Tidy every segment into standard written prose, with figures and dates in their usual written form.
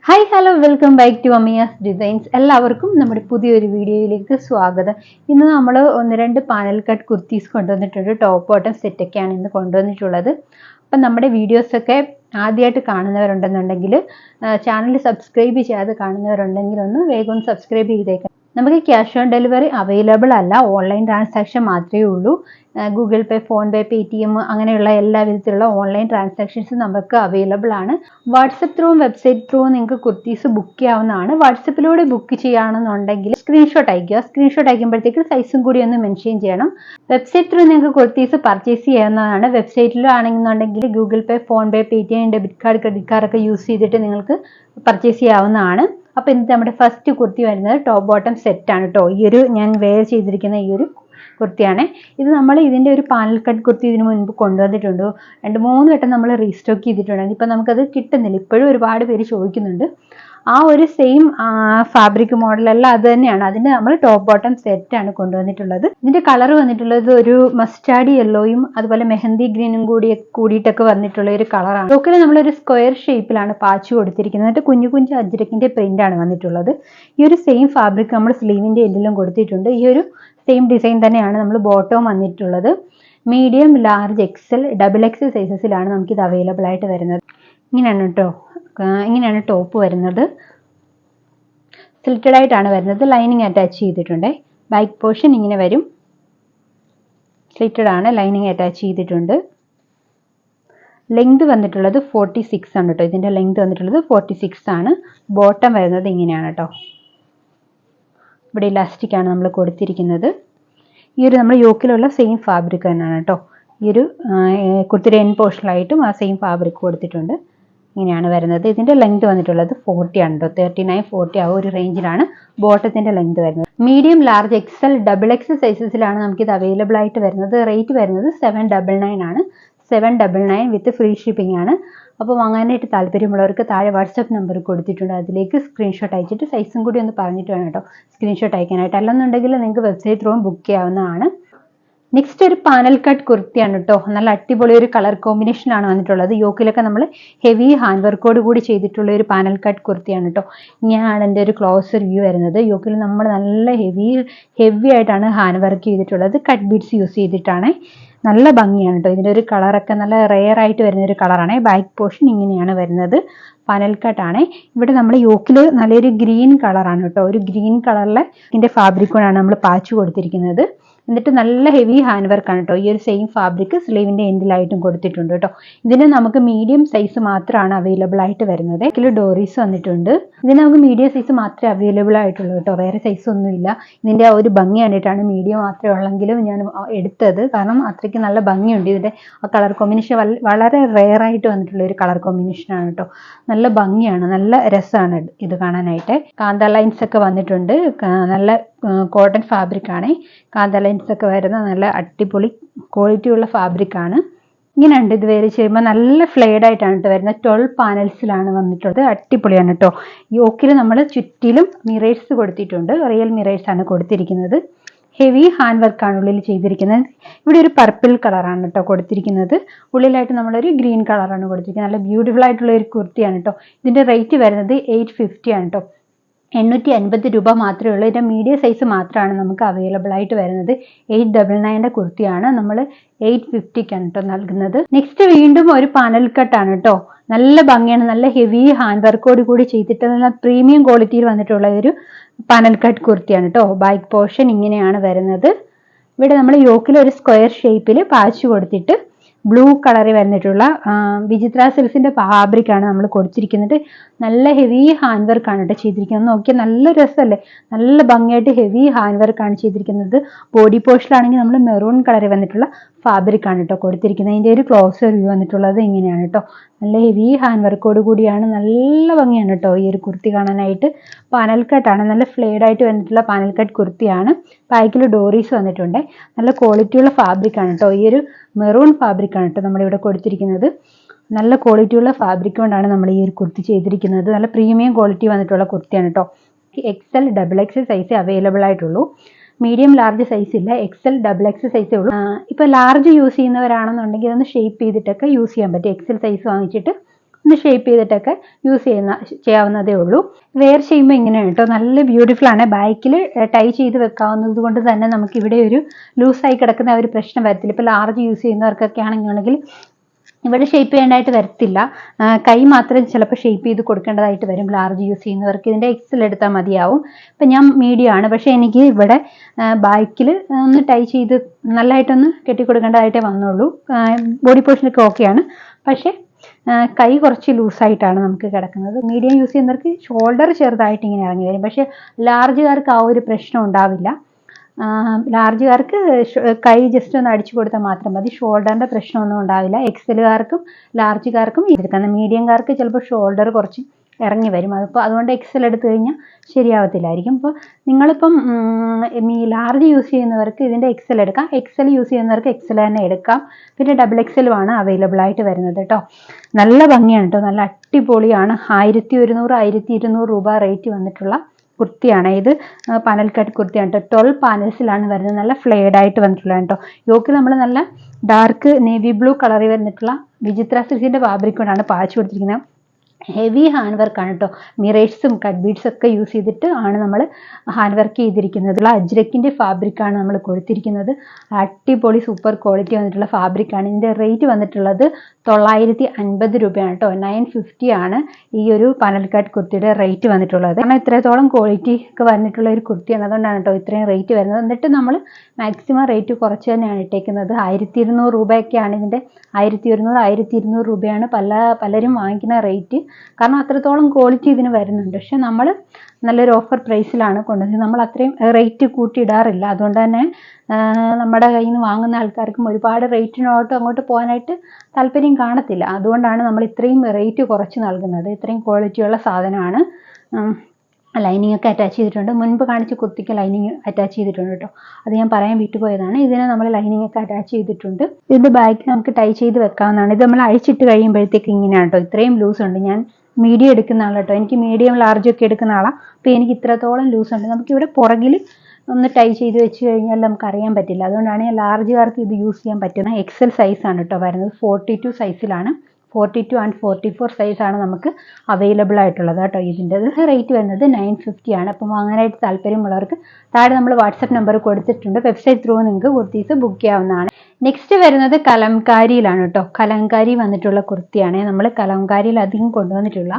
Hi hello welcome back to Amiya's designs. എല്ലാവർക്കും നമ്മുടെ പുതിയൊരു വീഡിയോയിലേക്ക് സ്വാഗതം. ഇന്ന് നമ്മൾ ഒന്ന് രണ്ട് പാനൽ കട്ട് കുർത്തീസ് കൊണ്ടുവന്നിട്ടുണ്ട്. ടോപ്പ് ബോട്ടം സെറ്റൊക്കെയാണ് ഇന്ന് കൊണ്ടുവന്നിട്ടുള്ളത്. അപ്പം നമ്മുടെ വീഡിയോസൊക്കെ ആദ്യമായിട്ട് കാണുന്നവരുണ്ടെന്നുണ്ടെങ്കിൽ ചാനൽ സബ്സ്ക്രൈബ് ചെയ്യാതെ കാണുന്നവരുണ്ടെങ്കിൽ ഒന്ന് വേഗം സബ്സ്ക്രൈബ് ചെയ്തേക്കാം. നമുക്ക് ക്യാഷ് ഓൺ ഡെലിവറി അവൈലബിൾ അല്ല, ഓൺലൈൻ ട്രാൻസാക്ഷൻ മാത്രമേ ഉള്ളൂ. Google Pay, PhonePe, Paytm അങ്ങനെയുള്ള എല്ലാ വിധത്തിലുള്ള ഓൺലൈൻ ട്രാൻസാക്ഷൻസ് നമുക്ക് അവൈലബിൾ ആണ്. വാട്സപ്പ് ത്രൂവും വെബ്സൈറ്റ് ത്രൂവും നിങ്ങൾക്ക് കുർത്തീസ് ബുക്ക് ചെയ്യാവുന്നതാണ്. വാട്സപ്പിലൂടെ ബുക്ക് ചെയ്യുകയാണെന്നുണ്ടെങ്കിൽ സ്ക്രീൻഷോട്ട് അയക്കുക. സ്ക്രീൻഷോട്ട് അയക്കുമ്പോഴത്തേക്ക് സൈസും കൂടി ഒന്ന് മെൻഷൻ ചെയ്യണം. വെബ്സൈറ്റ് ത്രൂ നിങ്ങൾക്ക് കുർത്തീസ് പർച്ചേസ് ചെയ്യാവുന്നതാണ്. വെബ്സൈറ്റിലാണെന്നുണ്ടെങ്കിൽ Google Pay, PhonePe, Paytm, debit card, credit card ഒക്കെ യൂസ് ചെയ്തിട്ട് നിങ്ങൾക്ക് പർച്ചേസ് ചെയ്യാവുന്നതാണ്. അപ്പോൾ ഇത് നമ്മുടെ ഫസ്റ്റ് കുർത്തി വരുന്നത് ടോപ്പ് ബോട്ടം സെറ്റാണ് കേട്ടോ. ഈ ഒരു ഞാൻ വെയർ ചെയ്തിരിക്കുന്ന ഈ ഒരു കുർത്തിയാണ്. ഇത് നമ്മൾ ഇതിൻ്റെ ഒരു പാനൽ കട്ട് കുർത്തി ഇതിനു മുൻപ് കൊണ്ടുവന്നിട്ടുണ്ട്. 2-3 വട്ടം നമ്മൾ റീസ്റ്റോക്ക് ചെയ്തിട്ടുണ്ടായിരുന്നു. ഇപ്പം നമുക്കത് കിട്ടുന്നില്ല. ഇപ്പോഴും ഒരുപാട് പേര് ചോദിക്കുന്നുണ്ട്. ആ ഒരു സെയിം ഫാബ്രിക് മോഡലല്ല, അത് തന്നെയാണ്. അതിൻ്റെ നമ്മൾ ടോപ്പ് ബോട്ടം സെറ്റാണ് കൊണ്ടുവന്നിട്ടുള്ളത്. ഇതിൻ്റെ കളർ വന്നിട്ടുള്ളത് ഒരു മസ്റ്റാർഡ് യെല്ലോയും അതുപോലെ മെഹന്തി ഗ്രീനും കൂടിയിട്ടൊക്കെ വന്നിട്ടുള്ള ഒരു കളറാണ്. യോക്കിൽ നമ്മളൊരു സ്ക്വയർ ഷേപ്പിലാണ് പാച്ച് കൊടുത്തിരിക്കുന്നത്. എന്നിട്ട് കുഞ്ഞു കുഞ്ഞു അജ്രക്കിൻ്റെ പ്രിൻ്റാണ് വന്നിട്ടുള്ളത്. ഈ ഒരു സെയിം ഫാബ്രിക് നമ്മൾ സ്ലീവിൻ്റെ എൻഡിലും കൊടുത്തിട്ടുണ്ട്. ഈ ഒരു സെയിം ഡിസൈൻ തന്നെയാണ് നമ്മൾ ബോട്ടവും വന്നിട്ടുള്ളത്. മീഡിയം, ലാർജ്, എക്സൽ, XXL സൈസസിലാണ് നമുക്കിത് അവൈലബിൾ ആയിട്ട് വരുന്നത്. ഇങ്ങനെയാണ് കേട്ടോ, ഇങ്ങനെയാണ് ടോപ്പ് വരുന്നത്. സ്ലിറ്റഡ് ആയിട്ടാണ് വരുന്നത്. ലൈനിങ് അറ്റാച്ച് ചെയ്തിട്ടുണ്ട്. ബാക്ക് പോർഷൻ ഇങ്ങനെ വരും. സ്ലിറ്റഡ് ആണ്, ലൈനിങ് അറ്റാച്ച് ചെയ്തിട്ടുണ്ട്. ലെങ്ത് വന്നിട്ടുള്ളത് 46 ആണ് കേട്ടോ. ഇതിൻ്റെ ലെങ്ത് വന്നിട്ടുള്ളത് 46 ആണ്. ബോട്ടം വരുന്നത് ഇങ്ങനെയാണ് കേട്ടോ. ഇവിടെ ഇലാസ്റ്റിക് ആണ് നമ്മൾ കൊടുത്തിരിക്കുന്നത്. ഈ ഒരു നമ്മൾ യോക്കിലുള്ള സെയിം ഫാബ്രിക് തന്നെയാണ് കേട്ടോ. ഈ ഒരു കുർത്തിയുടെ എൻ പോർഷനിലായിട്ടും ആ സെയിം ഫാബ്രിക് കൊടുത്തിട്ടുണ്ട്. ഇങ്ങനെയാണ് വരുന്നത്. ഇതിൻ്റെ ലെങ്ത് വന്നിട്ടുള്ളത് 40 ആണ് കേട്ടോ. 39-40 ആ ഒരു റേഞ്ചിലാണ് ബോട്ടത്തിൻ്റെ ലെങ്ത് വരുന്നത്. മീഡിയം, ലാർജ്, XL, XXL സൈസസിലാണ് നമുക്കിത് അവൈലബിൾ ആയിട്ട് വരുന്നത്. റേറ്റ് വരുന്നത് 799 ആണ്. 799 വിത്ത് ഫ്രീ ഷിപ്പിംഗ് ആണ്. അപ്പോൾ വാങ്ങാനായിട്ട് താല്പര്യമുള്ളവർക്ക് താഴെ വാട്സപ്പ് നമ്പർ കൊടുത്തിട്ടുണ്ട്. അതിലേക്ക് സ്ക്രീൻഷോട്ട് അയച്ചിട്ട് സൈസും കൂടി ഒന്ന് പറഞ്ഞിട്ട് വേണം കേട്ടോ സ്ക്രീൻഷോട്ട് അയക്കാനായിട്ട്. അല്ലെന്നുണ്ടെങ്കിൽ നിങ്ങൾക്ക് വെബ്സൈറ്റ് ത്രൂവും ബുക്ക് ചെയ്യാവുന്നതാണ്. നെക്സ്റ്റ് ഒരു പാനൽ കട്ട് കുർത്തിയാണ് കേട്ടോ. നല്ല അടിപൊളി ഒരു കളർ കോമ്പിനേഷനാണ് വന്നിട്ടുള്ളത്. യോക്കിലൊക്കെ നമ്മൾ ഹെവി ഹാൻഡ് വർക്കോട് കൂടി ചെയ്തിട്ടുള്ള ഒരു പാനൽ കട്ട് കുർത്തിയാണ് കേട്ടോ. ഇങ്ങനെയാണ് എൻ്റെ ഒരു ക്ലോസർ വ്യൂ വരുന്നത്. യോക്കിൽ നമ്മൾ നല്ല ഹെവി ആയിട്ടാണ് ഹാൻഡ് വർക്ക് ചെയ്തിട്ടുള്ളത്. കട്ട് ബീഡ്സ് യൂസ് ചെയ്തിട്ടാണ്. നല്ല ഭംഗിയാണ് കേട്ടോ. ഇതിൻ്റെ ഒരു കളറൊക്കെ നല്ല റെയർ ആയിട്ട് വരുന്ന ഒരു കളറാണ്. ബാക്ക് പോർഷൻ ഇങ്ങനെയാണ് വരുന്നത്. പാനൽ കട്ടാണ്. ഇവിടെ നമ്മൾ യോക്കിൽ നല്ലൊരു ഗ്രീൻ കളറാണ് കേട്ടോ. ഒരു ഗ്രീൻ കളറിലെ ഇതിൻ്റെ ഫാബ്രിക്കോടാണ് നമ്മൾ പാച്ച് കൊടുത്തിരിക്കുന്നത്. എന്നിട്ട് നല്ല ഹെവി ഹാൻഡ് വർക്കാണ് കേട്ടോ. ഈ ഒരു സെയിം ഫാബ്രിക് സ്ലീവിൻ്റെ എൻഡിലായിട്ടും കൊടുത്തിട്ടുണ്ട് കേട്ടോ. ഇതിന് നമുക്ക് മീഡിയം സൈസ് മാത്രമാണ് അവൈലബിൾ ആയിട്ട് വരുന്നത്. ഇതിൽ ഡോറീസ് വന്നിട്ടുണ്ട്. ഇതിന് നമുക്ക് മീഡിയം സൈസ് മാത്രമേ അവൈലബിൾ ആയിട്ടുള്ളൂ കേട്ടോ. വേറെ സൈസ് ഒന്നുമില്ല. ഇതിൻ്റെ ഒരു ഭംഗി കണ്ടിട്ടാണ് മീഡിയം മാത്രമേ ഉള്ളെങ്കിലും ഞാൻ എടുത്തത്. കാരണം അത്രയ്ക്ക് നല്ല ഭംഗിയുണ്ട്. ഇതിൻ്റെ ആ കളർ കോമ്പിനേഷൻ വളരെ റെയർ ആയിട്ട് വന്നിട്ടുള്ള ഒരു കളർ കോമ്പിനേഷനാണ് കേട്ടോ. നല്ല ഭംഗിയാണ്, നല്ല രസമാണ് ഇത് കാണാനായിട്ട്. കാന്ത ലൈൻസ് ഒക്കെ വന്നിട്ടുണ്ട്. നല്ല കോട്ടൺ ഫാബ്രിക് ആണ്. കാന്ത ലൈൻസ് ഒക്കെ വരുന്ന നല്ല അടിപൊളി ക്വാളിറ്റിയുള്ള ഫാബ്രിക് ആണ്. ഇങ്ങനെയുണ്ട് ഇത് വേറെ ചെയ്യുമ്പോൾ നല്ല ഫ്ലെയർഡ് ആയിട്ടാണ് കേട്ടോ വരുന്നത്. 12 പാനൽസിലാണ് വന്നിട്ടുള്ളത്. അടിപൊളിയാണ് കേട്ടോ. യോക്കിൽ നമ്മൾ ചുറ്റിലും മിറേഴ്സ് കൊടുത്തിട്ടുണ്ട്. റിയൽ മിറേഴ്സ് ആണ് കൊടുത്തിരിക്കുന്നത്. ഹെവി ഹാൻഡ് വർക്കാണ് ഉള്ളിൽ ചെയ്തിരിക്കുന്നത്. ഇവിടെ ഒരു പർപ്പിൾ കളറാണ് കേട്ടോ കൊടുത്തിരിക്കുന്നത്. ഉള്ളിലായിട്ട് നമ്മളൊരു ഗ്രീൻ കളറാണ് കൊടുത്തിരിക്കുന്നത്. നല്ല ബ്യൂട്ടിഫുൾ ആയിട്ടുള്ള ഒരു കുർത്തിയാണ് കേട്ടോ. ഇതിൻ്റെ റേറ്റ് വരുന്നത് 850 ആണ് കേട്ടോ. 850 രൂപ മാത്രമേ ഉള്ളൂ. ഇതിൻ്റെ മീഡിയം സൈസ് മാത്രമാണ് നമുക്ക് അവൈലബിൾ ആയിട്ട് വരുന്നത്. 899 കുർത്തിയാണ് നമ്മൾ 850ക്കാണ് കേട്ടോ നൽകുന്നത്. നെക്സ്റ്റ് വീണ്ടും ഒരു പാനൽ കട്ടാണ് കേട്ടോ. നല്ല ഭംഗിയാണ്. നല്ല ഹെവി ഹാൻഡ് വർക്കോട് കൂടി ചെയ്തിട്ട് നല്ല പ്രീമിയം ക്വാളിറ്റിയിൽ വന്നിട്ടുള്ള ഒരു പാനൽ കട്ട് കുർത്തിയാണ് കേട്ടോ. ബാക്ക് പോർഷൻ ഇങ്ങനെയാണ് വരുന്നത്. ഇവിടെ നമ്മൾ യോക്കിൽ ഒരു സ്ക്വയർ ഷേപ്പിൽ പാച്ച് കൊടുത്തിട്ട് ബ്ലൂ കളറിൽ വന്നിട്ടുള്ള വിചിത്ര സിൽസിൻ്റെ ഫാബ്രിക്കാണ് നമ്മൾ കൊടുത്തിരിക്കുന്നത്. നല്ല ഹെവി ഹാൻഡ് വർക്കാണ് കേട്ടോ ചെയ്തിരിക്കുന്നത്. നോക്കിയാൽ നല്ല രസമല്ലേ. നല്ല ഭംഗിയായിട്ട് ഹെവി ഹാൻഡ് വർക്കാണ് ചെയ്തിരിക്കുന്നത്. ബോഡി പോർഷനിലാണെങ്കിൽ നമ്മൾ മെറൂൺ കളറിൽ വന്നിട്ടുള്ള ഫാബ്രിക്കാണ് കേട്ടോ കൊടുത്തിരിക്കുന്നത്. അതിൻ്റെ ഒരു ക്ലോസർ വ്യൂ വന്നിട്ടുള്ളത് ഇങ്ങനെയാണ് കേട്ടോ. നല്ല ഹെവി ഹാൻഡ് വർക്കോട് കൂടിയാണ്. നല്ല ഭംഗിയാണ് കേട്ടോ ഈ ഒരു കുർത്തി കാണാനായിട്ട്. പാനൽ കട്ടാണ്. നല്ല ഫ്ലെയർഡ് ആയിട്ട് വന്നിട്ടുള്ള പാനൽ കട്ട് കുർത്തിയാണ്. ബാക്കിൽ ഡോറീസ് വന്നിട്ടുണ്ട്. നല്ല ക്വാളിറ്റിയുള്ള ഫാബ്രിക്കാണ് കേട്ടോ. ഈ ഒരു മെറൂൺ ഫാബ്രിക്കാണ് കേട്ടോ നമ്മളിവിടെ കൊടുത്തിരിക്കുന്നത്. നല്ല ക്വാളിറ്റിയുള്ള ഫാബ്രിക് കൊണ്ടാണ് നമ്മൾ ഈ ഒരു കുർത്തി ചെയ്തിരിക്കുന്നത്. നല്ല പ്രീമിയം ക്വാളിറ്റി വന്നിട്ടുള്ള കുർത്തിയാണ് കേട്ടോ. XL, XXL സൈസ് അവൈലബിൾ ആയിട്ടുള്ളൂ. മീഡിയം, ലാർജ് സൈസ് ഇല്ല. XL, XXL സൈസേ ഉള്ളൂ. ഇപ്പോൾ ലാർജ് യൂസ് ചെയ്യുന്നവരാണെന്നുണ്ടെങ്കിൽ ഇതൊന്ന് ഷേപ്പ് ചെയ്തിട്ടൊക്കെ യൂസ് ചെയ്യാൻ പറ്റും. XL സൈസ് വാങ്ങിച്ചിട്ട് ഒന്ന് ഷേപ്പ് ചെയ്തിട്ടൊക്കെ ചെയ്യാവുന്നതേ ഉള്ളൂ. വെയർ ചെയ്യുമ്പോൾ ഇങ്ങനെയാണ് കേട്ടോ, നല്ല ബ്യൂട്ടിഫുൾ ആണ്. ബാക്കിൽ ടൈ ചെയ്ത് വെക്കാവുന്നത് കൊണ്ട് തന്നെ നമുക്ക് ഇവിടെ ഒരു ലൂസായി കിടക്കുന്ന ഒരു പ്രശ്നം വരത്തില്ല. ഇപ്പോൾ ലാർജ് യൂസ് ചെയ്യുന്നവർക്കൊക്കെ ആണെങ്കിൽ ഇവിടെ ഷേപ്പ് ചെയ്യേണ്ടതായിട്ട് വരത്തില്ല, കൈ മാത്രം ചിലപ്പോൾ ഷേപ്പ് ചെയ്ത് കൊടുക്കേണ്ടതായിട്ട് വരും. ലാർജ് യൂസ് ചെയ്യുന്നവർക്ക് ഇതിൻ്റെ എക്സൽ എടുത്താൽ മതിയാവും. ഇപ്പം ഞാൻ മീഡിയം ആണ്, പക്ഷേ എനിക്ക് ഇവിടെ ബാക്കിൽ ഒന്ന് ടൈ ചെയ്ത് നല്ലതായിട്ടൊന്ന് കെട്ടിക്കൊടുക്കേണ്ടതായിട്ടേ വന്നുള്ളൂ. ബോഡി പോർഷനൊക്കെ ഓക്കെയാണ്, പക്ഷേ കൈ കുറച്ച് ലൂസായിട്ടാണ് നമുക്ക് കിടക്കുന്നത്. മീഡിയം യൂസ് ചെയ്യുന്നവർക്ക് ഷോൾഡർ ചെറുതായിട്ട് ഇങ്ങനെ ഇറങ്ങി വരും, പക്ഷേ ലാർജുകാർക്ക് ആ ഒരു പ്രശ്നം ഉണ്ടാവില്ല. ലാർജുകാർക്ക് കൈ ജസ്റ്റ് ഒന്ന് അടിച്ചു കൊടുത്താൽ മാത്രം മതി, ഷോൾഡറിൻ്റെ പ്രശ്നമൊന്നും ഉണ്ടാവില്ല. എക്സലുകാർക്കും ലാർജുകാർക്കും എടുക്കാം. മീഡിയംകാർക്ക് ചിലപ്പോൾ ഷോൾഡർ കുറച്ച് ഇറങ്ങി വരും, അതിപ്പോൾ അതുകൊണ്ട് എക്സൽ എടുത്തു കഴിഞ്ഞാൽ ശരിയാവത്തില്ലായിരിക്കും. അപ്പോൾ നിങ്ങളിപ്പം ലാർജ് യൂസ് ചെയ്യുന്നവർക്ക് ഇതിൻ്റെ എക്സൽ എടുക്കാം, എക്സൽ യൂസ് ചെയ്യുന്നവർക്ക് എക്സൽ തന്നെ എടുക്കാം. പിന്നെ ഡബിൾ എക്സലുമാണ് അവൈലബിൾ ആയിട്ട് വരുന്നത് കേട്ടോ. നല്ല ഭംഗിയാണ് കേട്ടോ, നല്ല അടിപൊളിയാണ്. 1100 1200 രൂപ റേറ്റ് വന്നിട്ടുള്ള കുർത്തിയാണ് ഇത്. പാനൽ കട്ട് കുർത്തിയാണ് കേട്ടോ. 12 പാനൽസിലാണ് വരുന്നത്. നല്ല ഫ്ലെയർഡ് ആയിട്ട് വന്നിട്ടുള്ളതാണ് കേട്ടോ. യോക്കിൽ നമ്മൾ നല്ല ഡാർക്ക് നേവി ബ്ലൂ കളറിൽ വന്നിട്ടുള്ള വിചിത്ര സിൽക്കിൻ്റെ ഫാബ്രിക് കൊണ്ടാണ് പാച്ച് കൊടുത്തിരിക്കുന്നത്. ഹെവി ഹാൻഡ് വർക്കാണ് കേട്ടോ. മിറേഴ്സും കട്ട് ബീഡ്സും ഒക്കെ യൂസ് ചെയ്തിട്ട് ആണ് നമ്മൾ ഹാൻഡ് വർക്ക് ചെയ്തിരിക്കുന്നത്. അജ്രക്കിൻ്റെ ഫാബ്രിക്കാണ് നമ്മൾ കൊടുത്തിരിക്കുന്നത്. അടിപൊളി സൂപ്പർ ക്വാളിറ്റി വന്നിട്ടുള്ള ഫാബ്രിക്കാണ്. ഇതിൻ്റെ റേറ്റ് വന്നിട്ടുള്ളത് 950 രൂപയാണ് കേട്ടോ. 950 ആണ് ഈ ഒരു പാനൽ കട്ട് കുർത്തിയുടെ റേറ്റ് വന്നിട്ടുള്ളത്. കാരണം ഇത്രത്തോളം ക്വാളിറ്റി ഒക്കെ വന്നിട്ടുള്ള ഒരു കുർത്തിയാണ്, അതുകൊണ്ടാണ് കേട്ടോ ഇത്രയും റേറ്റ് വരുന്നത്. എന്നിട്ട് നമ്മൾ മാക്സിമം റേറ്റ് കുറച്ച് തന്നെയാണ് ഇട്ടേക്കുന്നത്. 1200 രൂപയൊക്കെയാണ് ഇതിൻ്റെ. 1100 1200 രൂപയാണ് പലരും വാങ്ങിക്കുന്ന റേറ്റ്. കാരണം അത്രത്തോളം ക്വാളിറ്റി ഇതിന് വരുന്നുണ്ട്. പക്ഷെ നമ്മൾ നല്ലൊരു ഓഫർ പ്രൈസിലാണ് കൊണ്ടുവന്നത്. നമ്മൾ അത്രയും റേറ്റ് കൂട്ടിയിടാറില്ല. അതുകൊണ്ട് തന്നെ നമ്മുടെ കയ്യിൽ നിന്ന് വാങ്ങുന്ന ആൾക്കാർക്കും ഒരുപാട് റേറ്റിനോട്ട് അങ്ങോട്ട് പോകാനായിട്ട് താല്പര്യം കാണത്തില്ല. അതുകൊണ്ടാണ് നമ്മൾ ഇത്രയും റേറ്റ് കുറച്ച് നൽകുന്നത്. ഇത്രയും ക്വാളിറ്റിയുള്ള സാധനമാണ്. ലൈനിങ് ഒക്കെ അറ്റാച്ച് ചെയ്തിട്ടുണ്ട്. മുൻപ് കാണിച്ച കുർത്തിക്ക് ലൈനിങ് അറ്റാച്ച് ചെയ്തിട്ടുണ്ട് കേട്ടോ, അത് ഞാൻ പറയാൻ വിട്ടുപോയതാണ്. ഇതിന് നമ്മൾ ലൈനിങ് ഒക്കെ അറ്റാച്ച് ചെയ്തിട്ടുണ്ട്. ഇതിൻ്റെ ബാക്കിൽ നമുക്ക് ടൈ ചെയ്ത് വെക്കാവുന്നതാണ്. ഇത് നമ്മൾ അഴിച്ചിട്ട് കഴിയുമ്പോഴത്തേക്ക് ഇങ്ങനെയാണ് കേട്ടോ. ഇത്രയും ലൂസ് ഉണ്ട്. ഞാൻ മീഡിയം എടുക്കുന്ന ആളാണ് കേട്ടോ. എനിക്ക് മീഡിയം ലാർജ് ഒക്കെ എടുക്കുന്ന ആളാണ്. അപ്പോൾ എനിക്ക് ഇത്രത്തോളം ലൂസ് ഉണ്ട്. നമുക്കിവിടെ പുറകിൽ ഒന്ന് ടൈ ചെയ്ത് വെച്ച് കഴിഞ്ഞാൽ നമുക്ക് അറിയാൻ പറ്റില്ല. അതുകൊണ്ടാണ് ഞാൻ ലാർജുകാർക്ക് ഇത് യൂസ് ചെയ്യാൻ പറ്റുന്ന എക്സൽ സൈസാണ് കേട്ടോ വരുന്നത്. 42 സൈസിലാണ്. 42 ആൻഡ് 44 സൈസാണ് നമുക്ക് അവൈലബിൾ ആയിട്ടുള്ളത് കേട്ടോ. ഇതിൻ്റെ റേറ്റ് വരുന്നത് 950 ആണ്. അപ്പം വാങ്ങാനായിട്ട് താല്പര്യമുള്ളവർക്ക് താഴെ നമ്മൾ വാട്സപ്പ് നമ്പർ കൊടുത്തിട്ടുണ്ട്. വെബ്സൈറ്റ് ത്രൂ നിങ്ങൾക്ക് കുർത്തീസ് ബുക്ക് ചെയ്യാവുന്നതാണ്. നെക്സ്റ്റ് വരുന്നത് കലംകാരിയിലാണ് കേട്ടോ. കലംകാരി വന്നിട്ടുള്ള കുർത്തിയാണ്. നമ്മൾ കലംകാരിയിൽ അധികം കൊണ്ടുവന്നിട്ടില്ല.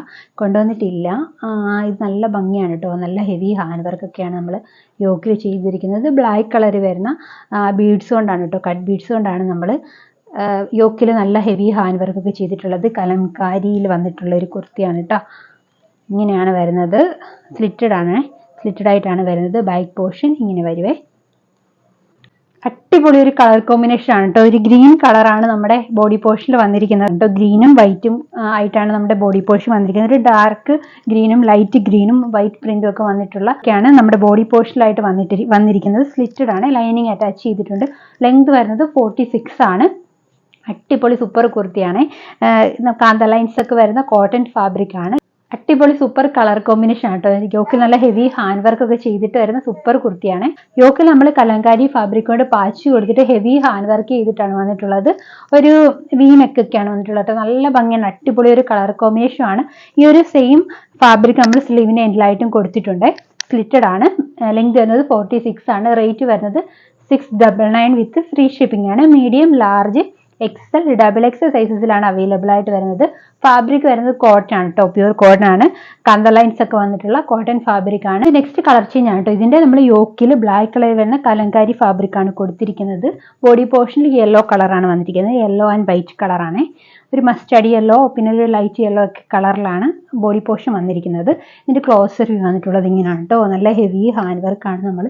ഇത് നല്ല ഭംഗിയാണ് കേട്ടോ. നല്ല ഹെവി ഹാൻഡ് വർക്കൊക്കെയാണ് നമ്മൾ യോക്കിൽ ചെയ്തിരിക്കുന്നത്. ബ്ലാക്ക് കളർ വരുന്ന ബീഡ്സ് കൊണ്ടാണ് കേട്ടോ, കട്ട് ബീഡ്സ് കൊണ്ടാണ് നമ്മൾ യോക്കിൽ നല്ല ഹെവി ഹാൻഡ് വർക്കൊക്കെ ചെയ്തിട്ടുള്ളത്. കലംകാരിയിൽ വന്നിട്ടുള്ള ഒരു കുർത്തിയാണ് കേട്ടോ. ഇങ്ങനെയാണ് വരുന്നത്. സ്ലിറ്റഡ് ആയിട്ടാണ് വരുന്നത്. ബാക്ക് പോർഷൻ ഇങ്ങനെ വരുവേ. അടിപൊളി ഒരു കളർ കോമ്പിനേഷൻ ആണ് കേട്ടോ. ഒരു ഗ്രീൻ കളറാണ് നമ്മുടെ ബോഡി പോർഷനിൽ വന്നിരിക്കുന്നത് കേട്ടോ. ഗ്രീനും വൈറ്റും ആയിട്ടാണ് നമ്മുടെ ബോഡി പോർഷൻ വന്നിരിക്കുന്നത്. ഒരു ഡാർക്ക് ഗ്രീനും ലൈറ്റ് ഗ്രീനും വൈറ്റ് പ്രിന്റും ഒക്കെ വന്നിട്ടുള്ള ഒക്കെയാണ് നമ്മുടെ ബോഡി പോർഷനിലായിട്ട് വന്നിരിക്കുന്നത്. സ്ലിറ്റഡ് ആണ്. ലൈനിങ് അറ്റാച്ച് ചെയ്തിട്ടുണ്ട്. ലെങ്ത് വരുന്നത് 46 ആണ്. അടിപൊളി സൂപ്പർ കുർത്തിയാണ്. കാന്ത ലൈൻസ് ഒക്കെ വരുന്ന കോട്ടൺ ഫാബ്രിക് ആണ്. അടിപൊളി സൂപ്പർ കളർ കോമ്പിനേഷൻ ആണ് കേട്ടോ. യോക്കിൽ നല്ല ഹെവി ഹാൻഡ് വർക്ക് ഒക്കെ ചെയ്തിട്ട് വരുന്ന സൂപ്പർ കുർത്തിയാണ്. യോക്കിൽ നമ്മൾ കലങ്കാരി ഫാബ്രിക് കൊണ്ട് പാച്ച് കൊടുത്തിട്ട് ഹെവി ഹാൻഡ് വർക്ക് ചെയ്തിട്ടാണ് വന്നിട്ടുള്ളത്. ഒരു വി നെക്ക് ഒക്കെയാണ് വന്നിട്ടുള്ളത്. നല്ല ഭംഗിയാണ്. അടിപൊളി ഒരു കളർ കോമ്പിനേഷൻ ആണ്. ഈ ഒരു സെയിം ഫാബ്രിക് നമ്മൾ സ്ലീവിന് എൻഡിലായിട്ടും കൊടുത്തിട്ടുണ്ട്. സ്ലിറ്റഡ് ആണ്. ലെങ്ത് വരുന്നത് 46 ആണ്. റേറ്റ് വരുന്നത് 699 വിത്ത് ഫ്രീ ഷിപ്പിംഗ് ആണ്. Medium large XL double XL സൈസസിലാണ് അവൈലബിൾ ആയിട്ട് വരുന്നത്. ഫാബ്രിക് വരുന്നത് കോട്ടൺ ആണ് കേട്ടോ. പ്യൂർ കോട്ടൺ ആണ്. കാന്ത ലൈൻസ് ഒക്കെ വന്നിട്ടുള്ള കോട്ടൺ ഫാബ്രിക് ആണ്. നെക്സ്റ്റ് കളർ ചേഞ്ച് ആണ് കേട്ടോ. ഇതിന്റെ നമ്മൾ യോക്കിൽ ബ്ലാക്ക് കളർ വരുന്ന കലങ്കാരി ഫാബ്രിക് ആണ് കൊടുത്തിരിക്കുന്നത്. ബോഡി പോർഷനിൽ യെല്ലോ കളറാണ് വന്നിരിക്കുന്നത്. യെല്ലോ ആൻഡ് വൈറ്റ് കളറാണ്. ഒരു മസ്റ്റർഡ് യെല്ലോ പിന്നെ ഒരു ലൈറ്റ് യെല്ലോ ഒക്കെ കളറിലാണ് ബോഡി പോർഷൻ വന്നിരിക്കുന്നത്. ഇതിന്റെ ക്ലോസർ വന്നിട്ടുള്ളത് ഇങ്ങനെയാണ് കേട്ടോ. നല്ല ഹെവി ഹാൻഡ് വർക്കാണ് നമ്മൾ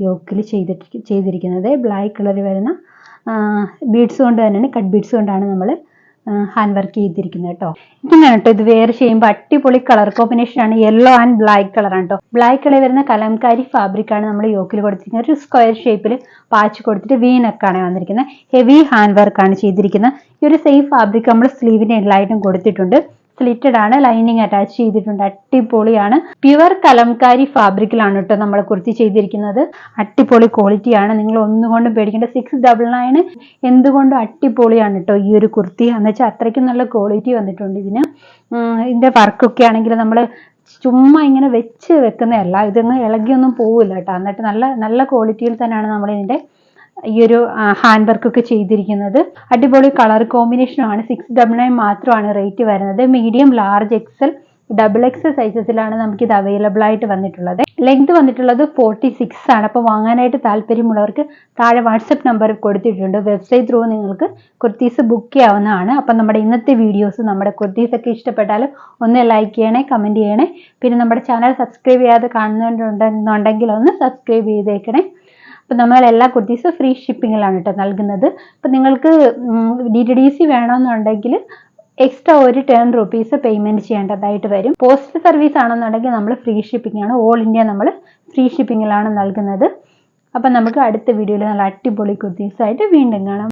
യോക്കിൽ ചെയ്തിരിക്കുന്നത്. ബ്ലാക്ക് കളർ വരുന്ന ബീഡ്സ് കൊണ്ട് തന്നെയാണ്, കട്ട് ബീഡ്സ് കൊണ്ടാണ് നമ്മൾ ഹാൻഡ് വർക്ക് ചെയ്തിരിക്കുന്നത് കേട്ടോ. ഇങ്ങനെയാണ് കേട്ടോ ഇത് വെയർ ചെയ്യുമ്പോൾ. അടിപൊളി കളർ കോമ്പിനേഷൻ ആണ്. യെല്ലോ ആൻഡ് ബ്ലാക്ക് കളറാണ് കേട്ടോ. ബ്ലാക്ക് കളർ വരുന്ന കലംകാരി ഫാബ്രിക് ആണ് നമ്മൾ യോക്കിൽ കൊടുത്തിരിക്കുന്നത്. ഒരു സ്ക്വയർ ഷേപ്പിൽ പാച്ച് കൊടുത്തിട്ട് വി നെക്കാണ് വന്നിരിക്കുന്നത്. ഹെവി ഹാൻഡ് വർക്ക് ആണ് ചെയ്തിരിക്കുന്നത്. ഈ ഒരു സെയിം ഫാബ്രിക് നമ്മൾ സ്ലീവിന്റെ എൻഡിലായിട്ടും കൊടുത്തിട്ടുണ്ട്. സ്ലിറ്റഡ് ആണ്, ലൈനിങ് അറ്റാച്ച് ചെയ്തിട്ടുണ്ട്. അടിപൊളിയാണ്. പ്യുവർ കലംകാരി ഫാബ്രിക്കിലാണ് കേട്ടോ നമ്മൾ കുർത്തി ചെയ്തിരിക്കുന്നത്. അടിപൊളി ക്വാളിറ്റിയാണ്, നിങ്ങൾ ഒന്നുകൊണ്ടും പേടിക്കേണ്ട. 699 എന്തുകൊണ്ടും അടിപൊളിയാണ് കേട്ടോ ഈ ഒരു കുർത്തി. എന്ന് വെച്ചാൽ അത്രയ്ക്കും നല്ല ക്വാളിറ്റി വന്നിട്ടുണ്ട് ഇതിന്. ഇതിന്റെ വർക്കൊക്കെ ആണെങ്കിൽ നമ്മൾ ചുമ്മാ ഇങ്ങനെ വെക്കുന്നതല്ല, ഇതൊന്നും ഇളകിയൊന്നും പോവില്ല കേട്ടോ. എന്നിട്ട് നല്ല ക്വാളിറ്റിയിൽ തന്നെയാണ് നമ്മൾ ഇതിന്റെ ഈ ഒരു ഹാൻഡ് വർക്ക് ഒക്കെ ചെയ്തിരിക്കുന്നത്. അടിപൊളി കളർ കോമ്പിനേഷനാണ്. 699 മാത്രമാണ് റേറ്റ് വരുന്നത്. മീഡിയം, ലാർജ്, എക്സൽ, XXL സൈസസിലാണ് നമുക്ക് ഇത് അവൈലബിൾ ആയിട്ട് വന്നിട്ടുള്ളത്. ലെങ്ത് വന്നിട്ടുള്ളത് 46 ആണ്. അപ്പോൾ വാങ്ങാനായിട്ട് താല്പര്യമുള്ളവർക്ക് താഴെ വാട്സപ്പ് നമ്പർ കൊടുത്തിട്ടുണ്ട്. വെബ്സൈറ്റ് ത്രൂ നിങ്ങൾക്ക് കുർത്തീസ് ബുക്ക് ചെയ്യാവുന്നതാണ്. അപ്പം നമ്മുടെ ഇന്നത്തെ വീഡിയോസ്, നമ്മുടെ കുർത്തീസ് ഒക്കെ ഇഷ്ടപ്പെട്ടാൽ ഒന്ന് ലൈക്ക് ചെയ്യണേ, കമൻറ്റ് ചെയ്യണേ. പിന്നെ നമ്മുടെ ചാനൽ സബ്സ്ക്രൈബ് ചെയ്യാതെ കാണുന്നുണ്ടെങ്കിൽ ഒന്ന് സബ്സ്ക്രൈബ് ചെയ്തേക്കണേ. അപ്പം നമ്മൾ എല്ലാ കുർത്തീസും ഫ്രീ ഷിപ്പിങ്ങിലാണ് കേട്ടോ നൽകുന്നത്. അപ്പം നിങ്ങൾക്ക് DTDC വേണമെന്നുണ്ടെങ്കിൽ എക്സ്ട്രാ ഒരു 10 rupees പേയ്മെന്റ് ചെയ്യേണ്ടതായിട്ട് വരും. പോസ്റ്റ് സർവീസ് ആണെന്നുണ്ടെങ്കിൽ നമ്മൾ ഫ്രീ ഷിപ്പിംഗ് ആണ്. ഓൾ ഇന്ത്യ നമ്മൾ ഫ്രീ ഷിപ്പിങ്ങിലാണ് നൽകുന്നത്. അപ്പം നമുക്ക് അടുത്ത വീഡിയോയിൽ നല്ല അടിപൊളി കുർത്തീസായിട്ട് വീണ്ടും കാണാം.